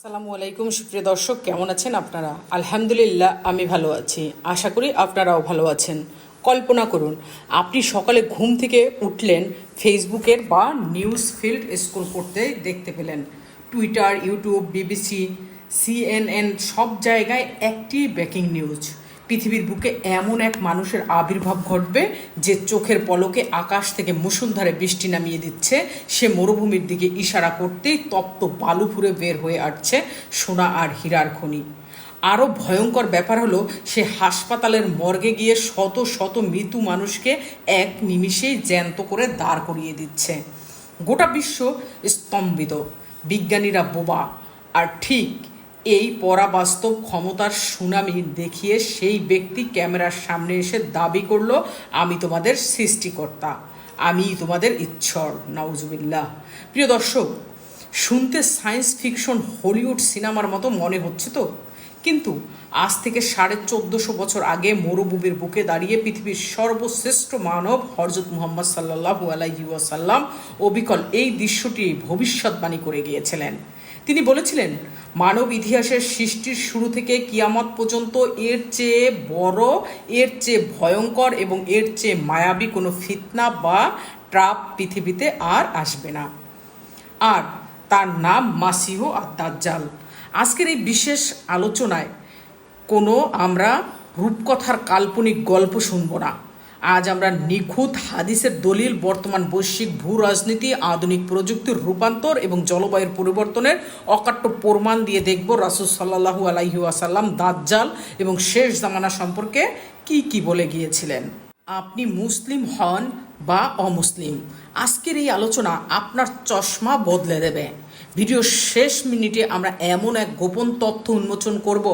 আসসালামু আলাইকুম সুপ্রিয় দর্শক, কেমন আছেন আপনারা? আলহামদুলিল্লাহ, আমি ভালো আছি। আশা করি আপনারাও ভালো আছেন। কল্পনা করুন, আপনি সকালে ঘুম থেকে উঠলেন, ফেসবুকের বা নিউজ ফিল্ড স্ক্রল করতে দেখতে পেলেন টুইটার, ইউটিউব, বিবিসি, সিএনএন সব জায়গায় একটি ব্রেকিং নিউজ। পৃথিবীর বুকে এমন এক মানুষের আবির্ভাব ঘটবে যে চোখের পলকে আকাশ থেকে মুষলধারে বৃষ্টি নামিয়ে দিচ্ছে। সে মরুভূমির দিকে ইশারা করতেই তপ্ত বালু ফুঁড়ে বের হয়ে আসছে সোনা আর হীরার খনি। আরও ভয়ঙ্কর ব্যাপার হলো, সে হাসপাতালের মর্গে গিয়ে শত শত মৃত্যু মানুষকে এক নিমিষেই জ্যান্ত করে দাঁড় করিয়ে দিচ্ছে। গোটা বিশ্ব স্তম্ভিত, বিজ্ঞানীরা বোবা, আর ঠিক এই পরাবাস্তব ক্ষমতার সুনামি দেখিয়ে সেই ব্যক্তি ক্যামেরার সামনে এসে দাবি করলো, আমি তোমাদের সৃষ্টিকর্তা, আমি তোমাদের ঈশ্বর। নাউজুবিল্লাহ। প্রিয় দর্শক, শুনতে সায়েন্স ফিকশন হলিউড সিনেমার মতো মনে হচ্ছে তো, কিন্তু আজ থেকে 1450 বছর আগে মরুভূমির বুকে দাঁড়িয়ে পৃথিবীর সর্বশ্রেষ্ঠ মানব হযরত মুহাম্মদ সাল্লাল্লাহু আলাইহি ওয়াসাল্লাম অবিকল এই দৃশ্যটি ভবিষ্যৎবাণী করে গিয়েছিলেন। তিনি বলেছিলেন, মানব ইতিহাসের সৃষ্টির শুরু থেকে কিয়ামত পর্যন্ত এর চেয়ে বড়, এর চেয়ে ভয়ঙ্কর এবং এর চেয়ে মায়াবী কোনো ফিতনা বা ট্রাপ পৃথিবীতে আর আসবে না। আর তার নাম মাসিহ আর দাজ্জাল। আজকের এই বিশেষ আলোচনায় কোনো আমরা রূপকথার কাল্পনিক গল্প শুনব না। আজ আমরা নিখুঁত হাদিসের দলিল, বর্তমান বৈশ্বিক ভূ রাজনীতি, আধুনিক প্রযুক্তির রূপান্তর এবং জলবায়ুর পরিবর্তনের অকাট্য প্রমাণ দিয়ে দেখব রাসূল সাল্লাল্লাহু আলাইহি ওয়াসাল্লাম দাজ্জাল এবং শেষ জামানা সম্পর্কে কি বলে গিয়েছিলেন। আপনি মুসলিম হন বা অমুসলিম, আজকের এই আলোচনা আপনার চশমা বদলে দেবে। ভিডিওর শেষ মিনিটে আমরা এমন এক গোপন তথ্য উন্মোচন করব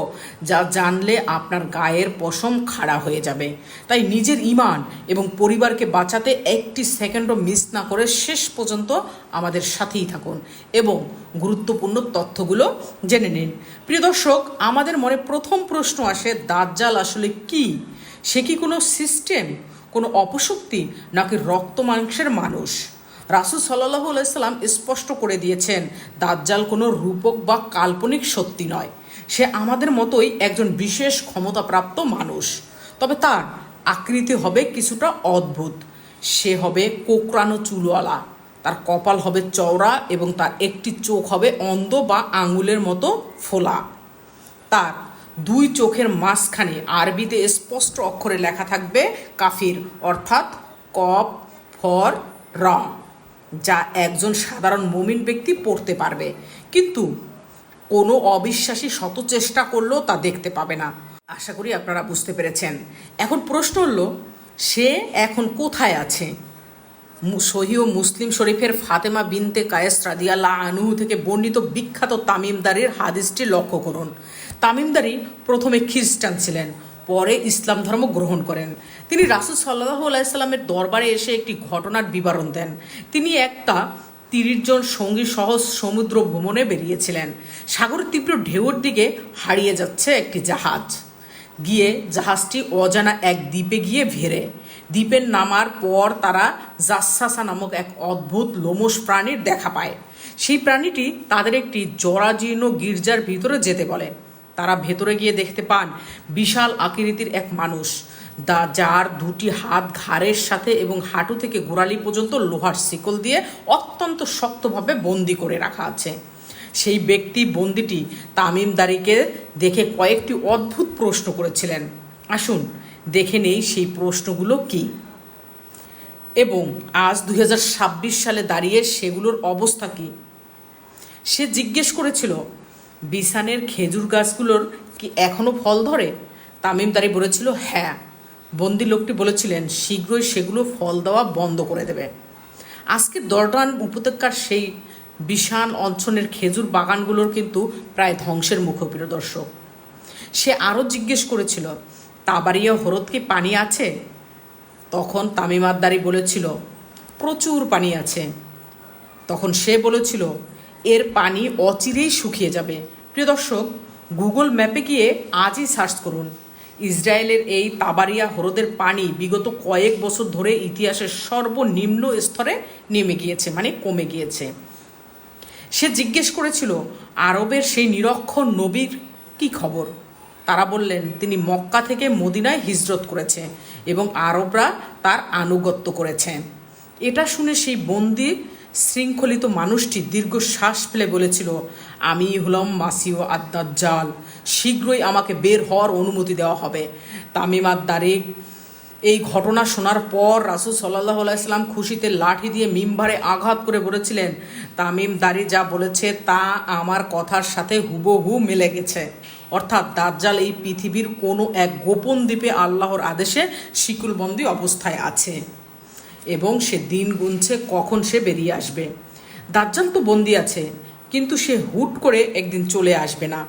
যা জানলে আপনার গায়ের পশম খাড়া হয়ে যাবে। তাই নিজের ঈমান এবং পরিবারকে বাঁচাতে একটি সেকেন্ডও মিস না করে শেষ পর্যন্ত আমাদের সাথেই থাকুন এবং গুরুত্বপূর্ণ তথ্যগুলো জেনে নিন। প্রিয় দর্শক, আমাদের মনে প্রথম প্রশ্ন আসে, দাজ্জাল আসলে কি? সে কি কোনো সিস্টেম, কোনো অপশক্তি, নাকি রক্ত মাংসের মানুষ? রাসূল সাল্লাল্লাহু আলাইহি সাল্লাম স্পষ্ট করে দিয়েছেন, দাজ্জাল কোনো রূপক বা কাল্পনিক সত্যি নয়। সে আমাদের মতোই একজন বিশেষ ক্ষমতাপ্রাপ্ত মানুষ, তবে তার আকৃতি হবে কিছুটা অদ্ভুত। সে হবে কোকড়ানো চুলওয়ালা, তার কপাল হবে চওড়া এবং তার একটি চোখ হবে অন্ধ বা আঙুলের মতো ফোলা। তার দুই চোখের মাঝখানে আরবিতে স্পষ্ট অক্ষরে লেখা থাকবে কাফির, অর্থাৎ কফ ফর র, যা একজন সাধারণ মুমিন ব্যক্তি পড়তে পারবে, কিন্তু কোনো অবিশ্বাসী শত চেষ্টা করলেও তা দেখতে পাবে না। আশা করি আপনারা বুঝতে পেরেছেন। এখন প্রশ্ন হলো, সে এখন কোথায় আছে? সহিহ মুসলিম শরীফের ফাতেমা বিনতে কায়েস রাদিয়াল্লাহু আনহু থেকে বর্ণিত বিখ্যাত তামিমদারির হাদিসটি লক্ষ্য করুন। তামিমদারি প্রথমে খ্রিস্টান ছিলেন, পরে ইসলাম ধর্ম গ্রহণ করেন। তিনি রাসূল সাল্লাল্লাহু আলাইহি সাল্লামের দরবারে এসে একটি ঘটনার বিবরণ দেন। তিনি একটা 30 জন সঙ্গী সহ সমুদ্র ভ্রমণে বেরিয়েছিলেন। সাগরের তীব্র ঢেউয়ের দিকে হারিয়ে যাচ্ছে একটি জাহাজ। জাহাজটি অজানা এক দ্বীপে গিয়ে ভিড়ে। দ্বীপের নামার পর তারা জাসাসা নামক এক অদ্ভুত লোমশ প্রাণীর দেখা পায়। সেই প্রাণীটি তাদের একটি জরাজীর্ণ গির্জার ভিতরে যেতে বলে। তারা ভেতরে গিয়ে দেখতে পান বিশাল আকৃতির এক মানুষ, যার দুটি হাত ঘাড়ের সাথে এবং হাঁটু থেকে গোড়ালি পর্যন্ত লোহার শিকল দিয়ে অত্যন্ত শক্তভাবে বন্দি করে রাখা আছে। সেই ব্যক্তি বন্দিটি তামিমদারিকে দেখে কয়েকটি অদ্ভুত প্রশ্ন করেছিলেন। আসুন দেখে নেই সেই প্রশ্নগুলো কি, এবং আজ 2026 সালে দাঁড়িয়ে সেগুলোর অবস্থা কি। সে জিজ্ঞেস করেছিল, বিছানের খেজুর গাছগুলোর কি এখনও ফল ধরে? তামিমদারি বলেছিল, হ্যাঁ। বন্দি লোকটি বলেছিলেন, শীঘ্রই সেগুলো ফল দেওয়া বন্ধ করে দেবে। আজকে জর্ডান উপত্যকার সেই বিশাল অঞ্চলের খেজুর বাগানগুলোর কিন্তু প্রায় ধ্বংসের মুখে। প্রিয় দর্শক, সে আরও জিজ্ঞেস করেছিল, তাবারিয়া হ্রদ কি পানি আছে? তখন তামিমাদ্দারি বলেছিল, প্রচুর পানি আছে। তখন সে বলেছিল, এর পানি অচিরেই শুকিয়ে যাবে। প্রিয় দর্শক, গুগল ম্যাপে গিয়ে আজই সার্চ করুন। ইসরায়েলের এই তাবারিয়া হ্রদের পানি বিগত কয়েক বছর ধরে ইতিহাসের সর্বনিম্ন স্তরে নেমে গিয়েছে, মানে কমে গিয়েছে। সে জিজ্ঞেস করেছিল আরবের সেই নিরক্ষর নবীর কি খবর। তারা বললেন তিনি মক্কা থেকে মদিনায় হিজরত করেছে এবং আরবরা তার আনুগত্য করেছে। এটা শুনে সেই বন্দি শৃঙ্খলিত মানুষটি দীর্ঘশ্বাস ফেলে বলেছিল, আমি হলাম মাসিও আদ-দাজ্জাল, শীঘ্রই আমাকে বের হওয়ার অনুমতি দেওয়া হবে। তামিম আদ-দারি এই ঘটনা শোনার পর রাসূল সাল্লাল্লাহু আলাইহি সাল্লাম খুশিতে লাঠি দিয়ে মিম্বারে আঘাত করে বলেছিলেন, তামিম দারি যা বলেছে তা আমার কথার সাথে হুবহু মিলে গেছে। অর্থাৎ দাজ্জাল এই পৃথিবীর কোনো এক গোপন দ্বীপে আল্লাহর আদেশে শিকলবন্দি অবস্থায় আছে এবং সে দিন গুনছে কখন সে বেরিয়ে আসবে। দাজ্জাল তো বন্দি আছে, কিন্তু সে হুট করে একদিন চলে আসবে না।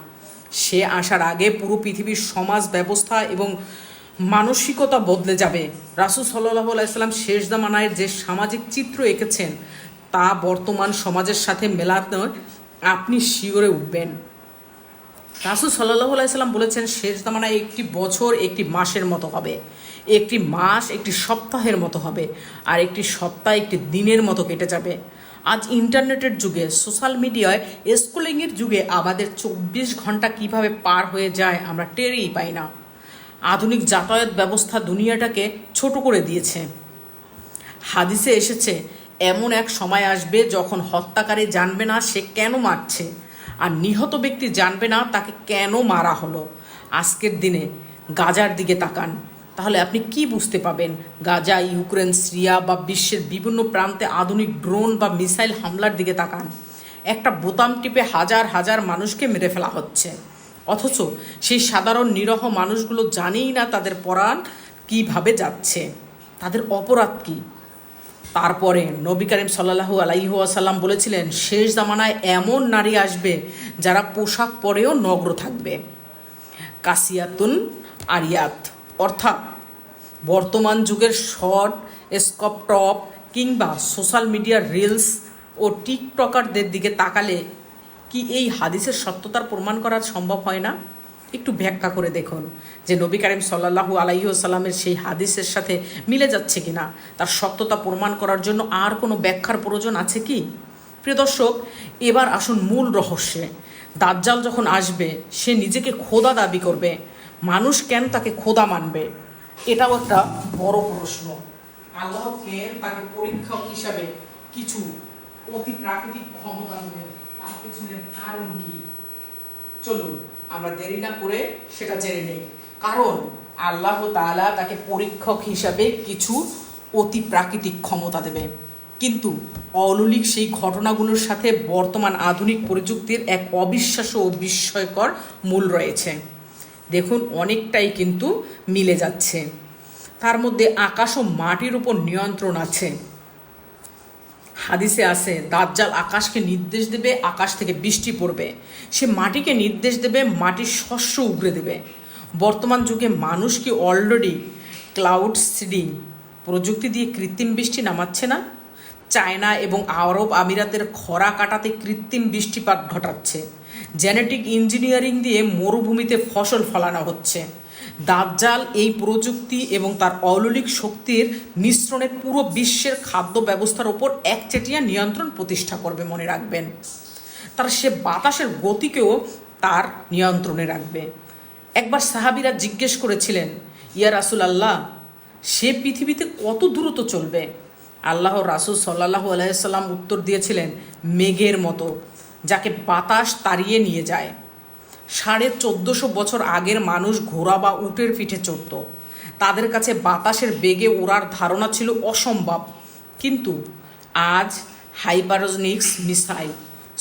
সে আসার আগে পুরো পৃথিবীর সমাজ ব্যবস্থা এবং মানসিকতা বদলে যাবে। রাসূল সাল্লাল্লাহু আলাইহি সাল্লাম শেষ জামানায় যে সামাজিক চিত্র এঁকেছেন তা বর্তমান সমাজের সাথে মেলাতে আপনি শিওরে উঠবেন। রাসূল সাল্লাল্লাহু আলাইহি সাল্লাম বলেছেন, শেষ জামানায় একটি বছর একটি মাসের মতো হবে, একটি মাস একটি সপ্তাহের মতো হবে, আর একটি সপ্তাহ একটি দিনের মতো কেটে যাবে। আজ ইন্টারনেটের যুগে, সোশ্যাল মিডিয়ায়, স্ক্রলিংয়ের যুগে আমাদের 24 ঘন্টা কিভাবে পার হয়ে যায় আমরা টেরই পাই না। আধুনিক যাতায়াত ব্যবস্থা দুনিয়াটাকে ছোট করে দিয়েছে। হাদিসে এসেছে, এমন এক সময় আসবে যখন হত্যাকারী জানবে না সে কেন মারছে, আর নিহত ব্যক্তি জানবে না তাকে কেন মারা হলো। আজকের দিনে গাজার দিকে তাকান, তাহলে আপনি কি বুঝতে পাবেন? গাজা, ইউক্রেন, সিরিয়া বা বিশ্বের বিভিন্ন প্রান্তে আধুনিক ড্রোন বা মিসাইল হামলার দিকে তাকান। একটা বোতাম টিপে হাজার হাজার মানুষকে মেরে ফেলা হচ্ছে, অথচ সেই সাধারণ নিরহ মানুষগুলো জানেই না তাদের পরাণ কীভাবে যাচ্ছে, তাদের অপরাধ কী। তারপরে নবী করিম সাল্লাল্লাহু আলাইহি ওয়াসাল্লাম বলেছিলেন, শেষ জামানায় এমন নারী আসবে যারা পোশাক পরেও নগ্ন থাকবে। কাসিয়াতুন আরিয়াত, অর্থাৎ বর্তমান যুগের শর্ট, স্কপ টপ কিংবা সোশ্যাল মিডিয়ার রিলস ও টিকটকারদের দিকে তাকালে কি এই হাদিসের সত্যতার প্রমাণ করা সম্ভব হয় না? একটু ব্যাখ্যা করে দেখুন যে নবী করিম সাল্লাল্লাহু আলাইহি ওয়াসাল্লামের সেই হাদিসের সাথে মিলে যাচ্ছে কিনা। তার সত্যতা প্রমাণ করার জন্য আর কোনো ব্যাখ্যার প্রয়োজন আছে কি? প্রিয় দর্শক, এবার আসুন মূল রহস্যে। দাজ্জাল যখন আসবে সে নিজেকে খোদা দাবি করবে, মানুষ কেন তাকে খোদা মানবে? এটাও একটা বড় প্রশ্ন। আল্লাহকে তাকে পরীক্ষা হিসাবে কিছু অতি প্রাকৃতিক ক্ষমতা দেবেন, তার পিছনের কারণ কি? চলুন আমরা দেরি না করে সেটা জেনে নেই। কারণ আল্লাহ তাআলা তাকে পরীক্ষক হিসাবে কিছু অতি প্রাকৃতিক ক্ষমতা দেবে, কিন্তু অলৌকিক সেই ঘটনাগুলোর সাথে বর্তমান আধুনিক প্রযুক্তির এক অবিশ্বাস্য ও বিস্ময়কর মূল রয়েছে। দেখুন অনেকটাই কিন্তু মিলে যাচ্ছে। তার মধ্যে আকাশ ও মাটির উপর নিয়ন্ত্রণ আছে। হাদিসে আছে, দাজ্জাল আকাশকে নির্দেশ দেবে, আকাশ থেকে বৃষ্টি পড়বে। সে মাটিকে নির্দেশ দেবে, মাটির শস্য উগড়ে দেবে। বর্তমান যুগে মানুষ কি অলরেডি ক্লাউড সিডিং প্রযুক্তি দিয়ে কৃত্রিম বৃষ্টি নামাচ্ছে না? চায়না এবং আরব আমিরাতের খরা কাটাতে কৃত্রিম বৃষ্টিপাত ঘটাচ্ছে। জেনেটিক ইঞ্জিনিয়ারিং দিয়ে মরুভূমিতে ফসল ফলানো হচ্ছে। দাজ্জাল এই প্রযুক্তি এবং তার অলৌকিক শক্তির মিশ্রণে পুরো বিশ্বের খাদ্য ব্যবস্থার ওপর একচেটিয়া নিয়ন্ত্রণ প্রতিষ্ঠা করবে। মনে রাখবেন, সে বাতাসের গতিকেও তার নিয়ন্ত্রণে রাখবে। একবার সাহাবীরা জিজ্ঞেস করেছিলেন, ইয়া রাসূলুল্লাহ, সে পৃথিবীতে কত দ্রুত চলবে? আল্লাহর রাসূল সাল্লাল্লাহু আলাইহি সাল্লাম উত্তর দিয়েছিলেন, মেঘের মতো, যাকে বাতাস তাড়িয়ে নিয়ে যায়। 1450 বছর আগের মানুষ ঘোড়া বা উটের পিঠে চড়ত। তাদের কাছে বাতাসের বেগে ওড়ার ধারণা ছিল অসম্ভব, কিন্তু আজ হাইপারসনিক্স মিসাইল,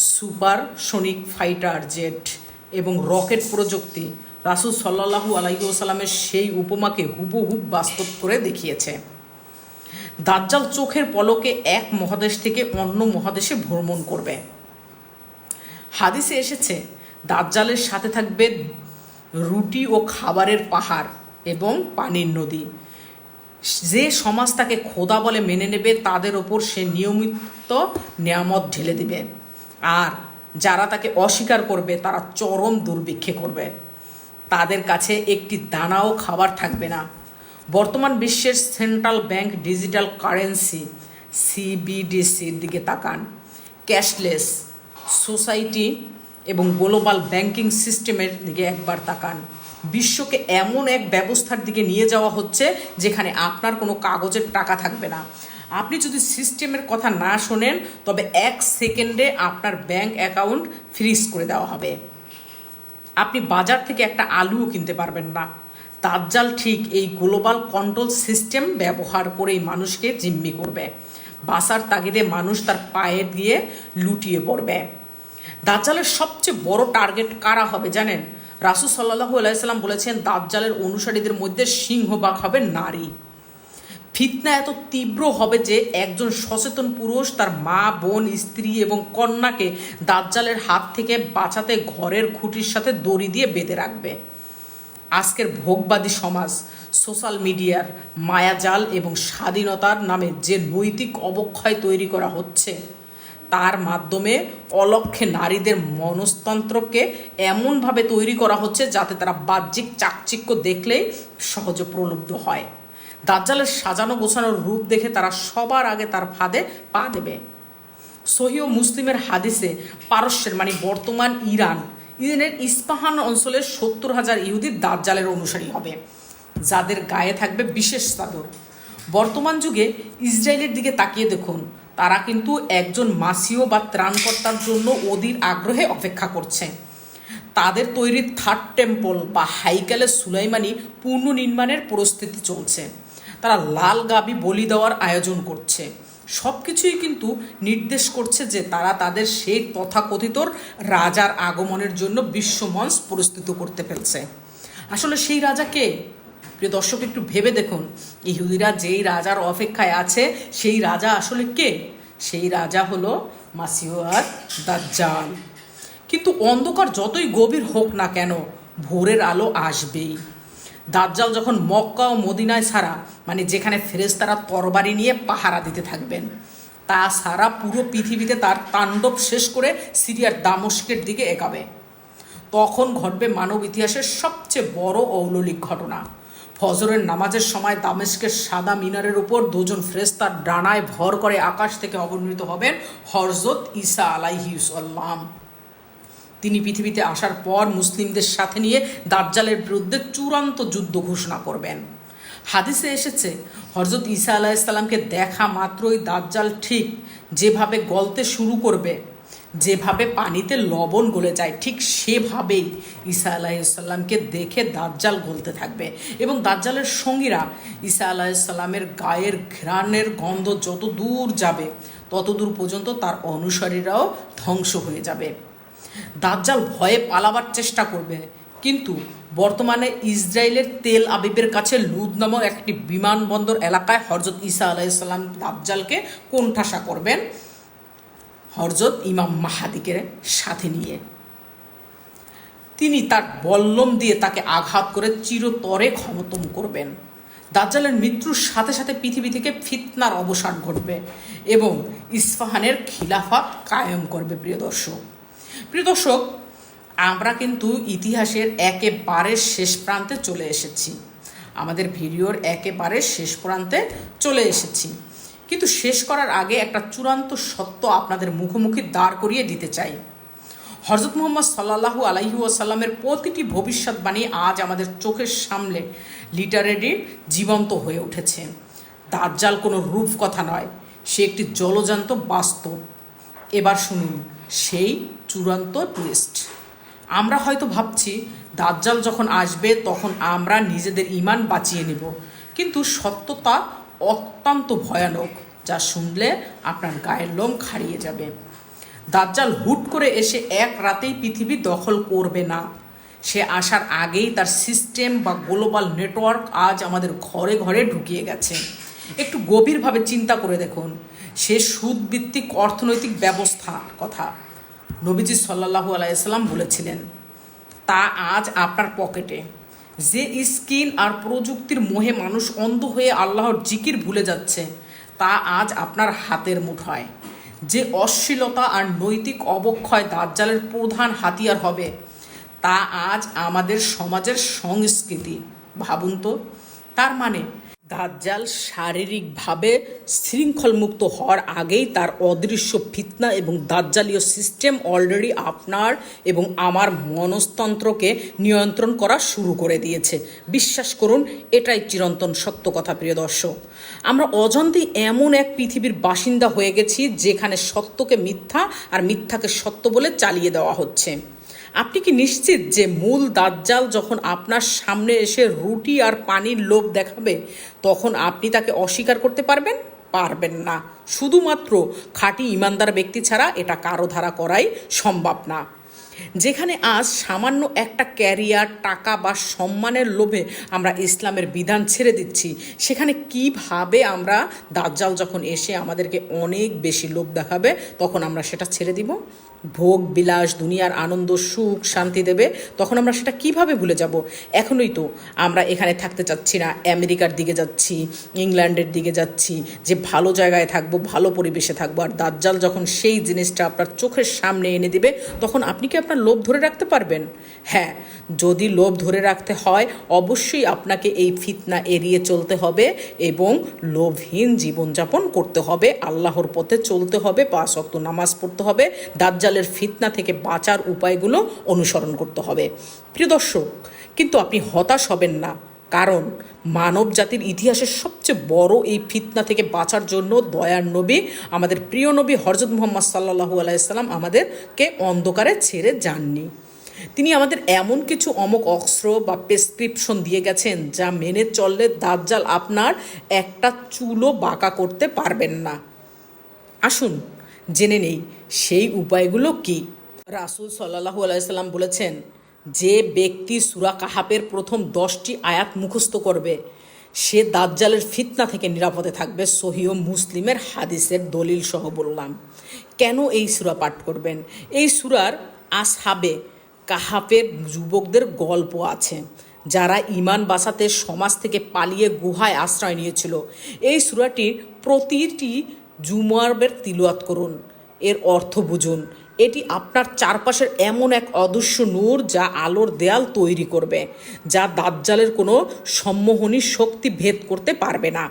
সুপারসনিক ফাইটার জেট এবং রকেট প্রযুক্তি রাসূল সাল্লাল্লাহু আলাইহি ওয়াসাল্লামের সেই উপমাকে হুবহুব বাস্তব করে দেখিয়েছে। দাজ্জাল চোখের পলকে এক মহাদেশ থেকে অন্য মহাদেশে ভ্রমণ করবে। হাদিসে এসেছে, দাজ্জালের সাথে থাকবে রুটি ও খাবারের পাহাড় এবং পানির নদী। যে সমাজ তাকে খোদা বলে মেনে নেবে তাদের ওপর সে নিয়মিত নিয়ামত ঢেলে দিবে, আর যারা তাকে অস্বীকার করবে তারা চরম দুর্ভিক্ষে করবে। তাদের কাছে একটি দানাও খাবার থাকবে না। বর্তমান বিশ্বের সেন্ট্রাল ব্যাংক ডিজিটাল কারেন্সি সিবিডিসির দিকে তাকান। ক্যাশলেস সোসাইটি এবং গ্লোবাল ব্যাংকিং সিস্টেমের দিকে একবার তাকান। বিশ্বকে এমন এক ব্যবস্থার দিকে নিয়ে যাওয়া হচ্ছে যেখানে আপনার কোনো কাগজের টাকা থাকবে না। আপনি যদি সিস্টেমের কথা না শোনেন তবে 1 সেকেন্ডে আপনার ব্যাংক অ্যাকাউন্ট ফ্রিজ করে দেওয়া হবে। আপনি বাজার থেকে একটা আলুও কিনতে পারবেন না। দাজ্জাল ঠিক এই গ্লোবাল কন্ট্রোল সিস্টেম ব্যবহার করেই মানুষকে জিম্মি করবে। বাঁচার তাগিদে মানুষ তার পায়ে দিয়ে লুটিয়ে পড়বে। দাজ্জালের সবচেয়ে বড় টার্গেট কারা হবে জানেন? রাসূল সাল্লাল্লাহু আলাইহি সাল্লাম বলেছেন, দাজ্জালের অনুসারীদের মধ্যে সিংহভাগ হবে নারী। ফিতনা এত তীব্র হবে যে একজন সচেতন পুরুষ তার মা, বোন, স্ত্রী এবং কন্যাকে দাজ্জালের হাত থেকে বাঁচাতে ঘরের খুঁটির সাথে দড়ি দিয়ে বেঁধে রাখবে। আজকের ভোগবাদী সমাজ, সোশ্যাল মিডিয়ার মায়াজাল এবং স্বাধীনতার নামে যে নৈতিক অবক্ষয় তৈরি করা হচ্ছে তার মাধ্যমে অলক্ষ্যে নারীদের মনস্তন্ত্রকে এমনভাবে তৈরি করা হচ্ছে যাতে তারা বাহ্যিক চাকচিক্য দেখলেই সহজে প্রলুব্ধ হয়। দাজ্জালের সাজানো গোছানোর রূপ দেখে তারা সবার আগে তার ফাঁদে পা দেবে। সহিহ মুসলিমের হাদিসে পারস্যের মানে বর্তমান ইরানের ইস্পাহান অঞ্চলের 70,000 ইহুদি দাজ্জালের অনুসারী হবে, যাদের গায়ে থাকবে বিশেষ চাদর। বর্তমান যুগে ইসরায়েলের দিকে তাকিয়ে দেখুন, তারা কিন্তু একজন মাসিও বা ত্রাণকর্তার জন্য অধীর আগ্রহে অপেক্ষা করছে। তাদের তৈরি থার্ড টেম্পল বা হাইকালে সুলাইমানি পুনর্নির্মাণের প্রস্তুতি চলছে। তারা লাল গাবি বলি দেওয়ার আয়োজন করছে। সব কিছুই কিন্তু নির্দেশ করছে যে তারা তাদের সেই তথাকথিত রাজার আগমনের জন্য বিশ্বমঞ্চ প্রস্তুত করতে ফেলছে। আসলে সেই রাজা কে? প্রিয় দর্শক, একটু ভেবে দেখুন, ইহুদিরা যেই রাজার অপেক্ষায় আছে সেই রাজা আসলে কে? সেই রাজা হলো মাসিহ দাজ্জাল। কিন্তু অন্ধকার যতই গভীর হোক না কেন, ভোরের আলো আসবেই। দাজ্জাল যখন মক্কা ও মদিনায় ছাড়া মানে যেখানে ফেরেশতারা তরবারি নিয়ে পাহারা দিতে থাকবেন, তা সারা পুরো পৃথিবীতে তার তাণ্ডব শেষ করে সিরিয়ার দামেস্কের দিকে এগাবে, তখন ঘটবে মানব ইতিহাসের সবচেয়ে বড় অলৌকিক ঘটনা। ফজরের নামাজের সময় দামেস্কের সাদা মিনারের উপর 2 জন ফেরেশতার ডানায় ভর করে আকাশ থেকে অবনীত হবেন হযরত ঈসা আলাইহিস সালাম। তিনি পৃথিবীতে আসার পর মুসলিমদের সাথে নিয়ে দাজ্জালের বিরুদ্ধে চূড়ান্ত যুদ্ধ ঘোষণা করবেন। হাদিসে এসেছে, হযরত ঈসা আলাইহিস সালামকে দেখা মাত্রই দাজ্জাল ঠিক যেভাবে গলতে শুরু করবে, যেভাবে পানিতে লবণ গলে যায়, ঠিক সেভাবেই ঈসা আলাইহিস সালামকে দেখে দাজ্জাল গলতে থাকবে। এবং দাজ্জালের সঙ্গীরা ঈসা আলাইহিস সালামের গায়ের ঘ্রাণের গন্ধ যত দূর যাবে তত দূর পর্যন্ত তার অনুসারীরাও ধ্বংস হয়ে যাবে। দাজ্জাল ভয়ে পালাবার চেষ্টা করবে, কিন্তু বর্তমানে ইসরায়েলের তেল আবিবের কাছে লুদ নামক একটি বিমানবন্দর এলাকায় হযরত ঈসা আলাইহিস সালাম দাজ্জালকে কোণঠাসা করবেন হযরত ইমাম মাহাদিকে সাথে নিয়ে। তিনি তার বল্লম দিয়ে তাকে আঘাত করে চিরতরে খতম করবেন। দাজ্জালের মৃত্যুর সাথে সাথে পৃথিবী থেকে ফিতনার অবসান ঘটবে এবং ইস্পাহানের খিলাফত কায়েম করবে। প্রিয় দর্শক, আমরা কিন্তু ইতিহাসের একেবারে শেষ প্রান্তে চলে এসেছি। আমাদের ভিডিওর একেবারে শেষ প্রান্তে চলে এসেছি, কিন্তু শেষ করার আগে একটা চূড়ান্ত সত্য আপনাদের মুখোমুখি দাঁড় করিয়ে দিতে চাই। হযরত মুহাম্মদ সাল্লাল্লাহু আলাইহি ওয়াসাল্লামের প্রতিটি ভবিষ্যৎবাণী আজ আমাদের চোখের সামনে লিটারেলি জীবন্ত হয়ে উঠেছে। দাজ্জাল কোনো রূপকথা নয়, সে একটি জলজান্ত বাস্তব। এবার শুনুন সেই চূড়ান্ত টুইস্ট। আমরা হয়তো ভাবছি দাজ্জাল যখন আসবে তখন আমরা নিজেদের ঈমান বাঁচিয়ে নেব, কিন্তু সত্যতা অত্যন্ত ভয়ানক, যা শুনলে আপনার গায়ের লোম খাড়িয়ে যাবে। দাজ্জাল হুট করে এসে এক রাতেই পৃথিবী দখল করবে না। সে আসার আগেই তার সিস্টেম বা গ্লোবাল নেটওয়ার্ক আজ আমাদের ঘরে ঘরে ঢুকিয়ে গেছে। একটু গভীরভাবে চিন্তা করে দেখুন, সে সুদভিত্তিক অর্থনৈতিক ব্যবস্থার কথা নবীজি সাল্লাল্লাহু আলাইহি সাল্লাম বলেছিলেন, তা আজ আপনার পকেটে। যে স্কিন আর প্রযুক্তির মোহে মানুষ অন্ধ হয়ে আল্লাহর জিকির ভুলে যাচ্ছে, তা আজ আপনার হাতের মুঠোয়। যে অশ্লীলতা আর নৈতিক অবক্ষয় দাজ্জালের প্রধান হাতিয়ার হবে, তা আজ আমাদের সমাজের সংস্কৃতি। ভাবুন তো, তার মানে দাজ্জাল শারীরিকভাবে শৃঙ্খলমুক্ত হওয়ার আগেই তার অদৃশ্য ফিতনা এবং দাজ্জালীয় সিস্টেম অলরেডি আপনার এবং আমার মনস্তন্ত্রকে নিয়ন্ত্রণ করা শুরু করে দিয়েছে। বিশ্বাস করুন, এটাই চিরন্তন সত্য কথা। প্রিয় দর্শক, আমরা অজান্তেই এমন এক পৃথিবীর বাসিন্দা হয়ে গেছি যেখানে সত্যকে মিথ্যা আর মিথ্যাকে সত্য বলে চালিয়ে দেওয়া হচ্ছে। আপনি কি নিশ্চিত যে মূল দাজ্জাল যখন আপনার সামনে এসে রুটি আর পানির লোভ দেখাবে তখন আপনি তাকে অস্বীকার করতে পারবেন? পারবেন না। শুধুমাত্র খাঁটি ইমানদার ব্যক্তি ছাড়া এটা কারো ধারা করাই সম্ভব না। যেখানে আজ সামান্য একটা ক্যারিয়ার, টাকা বা সম্মানের লোভে আমরা ইসলামের বিধান ছেড়ে দিচ্ছি, সেখানে কিভাবে আমরা দাজ্জাল যখন এসে আমাদেরকে অনেক বেশি লোভ দেখাবে তখন আমরা সেটা ছেড়ে দিব? ভোগ বিলাস, দুনিয়ার আনন্দ, সুখ, শান্তি দেবে, তখন আমরা সেটা কিভাবে ভুলে যাব? এখনই তো আমরা এখানে থাকতে চাচ্ছি না, আমেরিকার দিকে যাচ্ছি, ইংল্যান্ডের দিকে যাচ্ছি, যে ভালো জায়গায় থাকবো, ভালো পরিবেশে থাকবো। আর দাজ্জাল যখন সেই জিনিসটা আপনার চোখের সামনে এনে দিবে তখন আপনি কি আপনার লোভ ধরে রাখতে পারবেন? হ্যাঁ, যদি লোভ ধরে রাখতে হয় অবশ্যই আপনাকে এই ফিতনা এড়িয়ে চলতে হবে এবং লোভহীন জীবনযাপন করতে হবে, আল্লাহর পথে চলতে হবে, 5 ওয়াক্ত নামাজ পড়তে হবে, দাজ্জালের ফিতনা থেকে বাঁচার উপায়গুলো অনুসরণ করতে হবে। প্রিয় দর্শক, কিন্তু আপনি হতাশ হবেন না, কারণ মানব জাতির ইতিহাসের সবচেয়ে বড় এই ফিতনা থেকে বাঁচার জন্য দয়ার নবী, আমাদের প্রিয় নবী হযরত মুহাম্মদ সাল্লাল্লাহু আলাইহি সাল্লাম আমাদেরকে অন্ধকারে ছেড়ে যাননি। তিনি আমাদের এমন কিছু অমোঘ অস্ত্র বা প্রেসক্রিপশন দিয়ে গেছেন যা মেনে চললে দাজ্জাল আপনার একটা চুলও বাঁকা করতে পারবেন না। আসুন জেনে নেই সেই উপায়গুলো কি। রাসূল সাল্লাল্লাহু আলাইহি সাল্লাম বলেছেন, যে ব্যক্তি সূরা কাহাফের প্রথম 10টি আয়াত মুখস্থ করবে সে দাজ্জালের ফিতনা থেকে নিরাপদে থাকবে। সহিহ মুসলিমের হাদিসের দলিল সহ বললাম। কেন এই সূরা পাঠ করবেন? এই সূরার আসহাবে কাহাফের যুবকদের গল্প আছে, যারা ঈমান বাঁচাতে সমাজ থেকে পালিয়ে গুহায় আশ্রয় নিয়েছিল। এই সূরাটির প্রতিটি জুমারের তিলাওয়াত করুন, এর অর্থ বুঝুন। এটি আপনার চারপাশের এমন এক অদৃশ্য নূর যা আলোর দেয়াল তৈরি করবে, যা দাজ্জালের কোনো সম্মোহনী শক্তি ভেদ করতে পারবে না।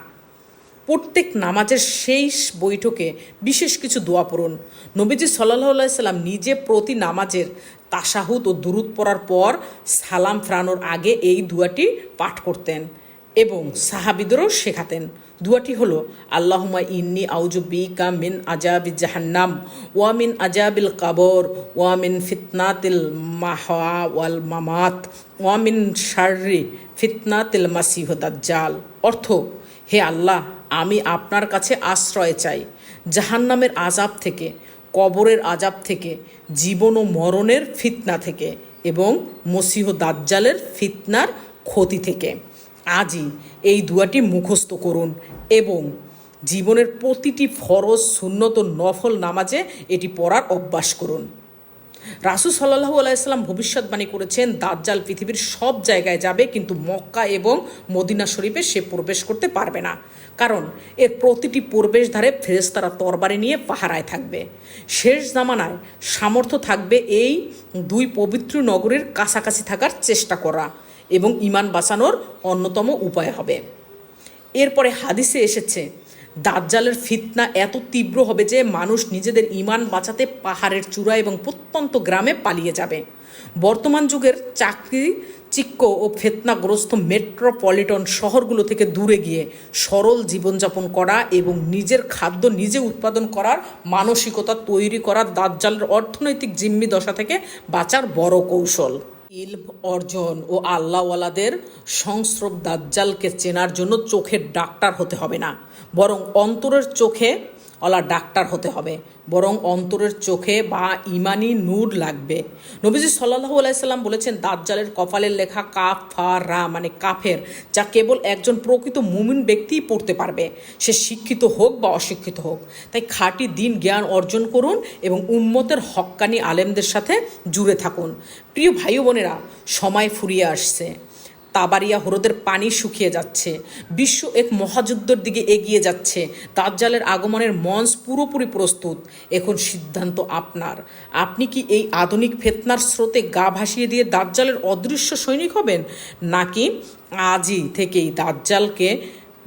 প্রত্যেক নামাজের শেষ বৈঠকে বিশেষ কিছু দোয়া পড়ুন। নবীজি সাল্লাল্লাহু আলাইহি সাল্লাম নিজে প্রতি নামাজের তাশাহুদ ও দুরূদ পড়ার পর সালাম ফেরানোর আগে এই দুয়াটি পাঠ করতেন এবং সাহাবিদেরও শেখাতেন। দুয়াটি হলো, আল্লাহুম্মা ইন্নী আউযু বিকা মিন আযাবি জাহান্নাম ওয়া মিন আযাবিল কবর ওয়া মিন ফিতনাতিল মাহওয়া ওয়াল মামাত ওয়া মিন শাররি ফিতনাতিল মাসিহ দাজ্জাল। অর্থ, হে আল্লাহ, আমি আপনার কাছে আশ্রয় চাই জাহান্নামের আযাব থেকে, কবরের আযাব থেকে, জীবন ও মরণের ফিতনা থেকে এবং মসিহ দাজ্জালের ফিতনার ক্ষতি থেকে। আজই এই দুয়াটি মুখস্থ করুন এবং জীবনের প্রতিটি ফরজ, সুন্নত ও নফল নামাজে এটি পড়ার অভ্যাস করুন। রাসূল সাল্লাল্লাহু আলাইহি সাল্লাম ভবিষ্যৎবাণী করেছেন, দাজ্জাল পৃথিবীর সব জায়গায় যাবে কিন্তু মক্কা এবং মদিনা শরীফে সে প্রবেশ করতে পারবে না, কারণ এর প্রতিটি প্রবেশদ্বারে ফেরেশতারা তরবারি নিয়ে পাহারায় থাকবে। শেষ জামানায় সামর্থ্য থাকবে এই দুই পবিত্র নগরীর কাছাকাছি থাকার চেষ্টা করা এবং ঈমান বাঁচানোর অন্যতম উপায় হবে। এরপরে হাদিসে এসেছে, দাজ্জালের ফিতনা এত তীব্র হবে যে মানুষ নিজেদের ঈমান বাঁচাতে পাহাড়ের চূড়া এবং প্রত্যন্ত গ্রামে পালিয়ে যাবে। বর্তমান যুগের চাকচিক্য ও ফিতনাগ্রস্ত মেট্রোপলিটন শহরগুলো থেকে দূরে গিয়ে সরল জীবনযাপন করা এবং নিজের খাদ্য নিজে উৎপাদন করার মানসিকতা তৈরি করা দাজ্জালের অর্থনৈতিক জিম্মি দশা থেকে বাঁচার বড় কৌশল। ইলম অর্জন ও আল্লাহওয়ালাদের সংস্রব দাজ্জালকে চেনার জন্য চোখের ডাক্তার হতে হবে না, বরং অন্তরের চোখে ডাক্তার হতে হবে, বরং অন্তরের চোখে বা ইমানি নূর লাগবে। নবীজি সাল্লাল্লাহু আলাইহি সাল্লাম বলেছেন, দাজ্জালের কপালের লেখা কাফারা মানে কাফের, যা কেবল একজন প্রকৃত মুমিন ব্যক্তিই পড়তে পারবে, সে শিক্ষিত হোক বা অশিক্ষিত হোক। তাই খাঁটি দিন জ্ঞান অর্জন করুন এবং উম্মতের হক্কানি আলেমদের সাথে জুড়ে থাকুন। প্রিয় ভাই বোনেরা, সময় ফুরিয়ে আসছে, তাবারিয়া হ্রদের পানি শুকিয়ে যাচ্ছে, বিশ্ব এক মহাযুদ্ধের দিকে এগিয়ে যাচ্ছে, দাজ্জালের আগমনের মঞ্চ পুরোপুরি প্রস্তুত। এখন সিদ্ধান্ত আপনার। আপনি কি এই আধুনিক ফিতনার স্রোতে গা ভাসিয়ে দিয়ে দাজ্জালের অদৃশ্য সৈনিক হবেন, নাকি আজই থেকেই দাজ্জালকে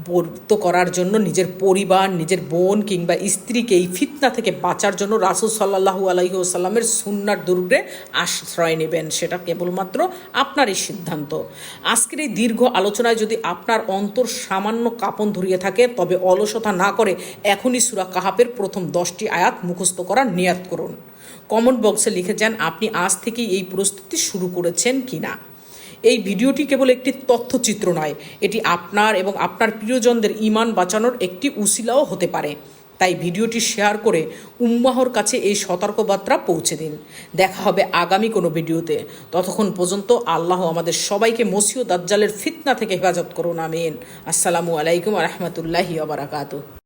বর্ত করার জন্য নিজের পরিবার, নিজের বোন কিংবা স্ত্রীকে এই ফিতনা থেকে বাঁচার জন্য রাসূল সাল্লাল্লাহু আলাইহি ওয়াসাল্লামের সুন্নার দুর্গে আশ্রয় নেবেন। সেটা কেবলমাত্র আপনারই সিদ্ধান্ত। আজকের এই দীর্ঘ আলোচনায় যদি আপনার অন্তর সামান্য কাঁপন ধরিয়ে থাকে, তবে অলসতা না করে এখনই সূরা কাহাফের প্রথম 10টি আয়াত মুখস্থ করার নিয়াত করুন। কমেন্ট বক্সে লিখে যান আপনি আজ থেকেই এই প্রস্তুতি শুরু করেছেন কিনা। এই ভিডিওটি কেবল একটি তথ্যচিত্র নয়, এটি আপনার এবং আপনার প্রিয়জনদের ঈমান বাঁচানোর একটি উসিলাও হতে পারে। তাই ভিডিওটি শেয়ার করে উম্মাহর কাছে এই সতর্কবার্তা পৌঁছে দিন। দেখা হবে আগামী কোনো ভিডিওতে। ততক্ষণ পর্যন্ত আল্লাহ আমাদের সবাইকে মসিহ দাজ্জালের ফিতনা থেকে হেফাজত করুন। আমিন। আসসালামু আলাইকুম ওয়া রাহমাতুল্লাহি ওয়া বারাকাতুহু।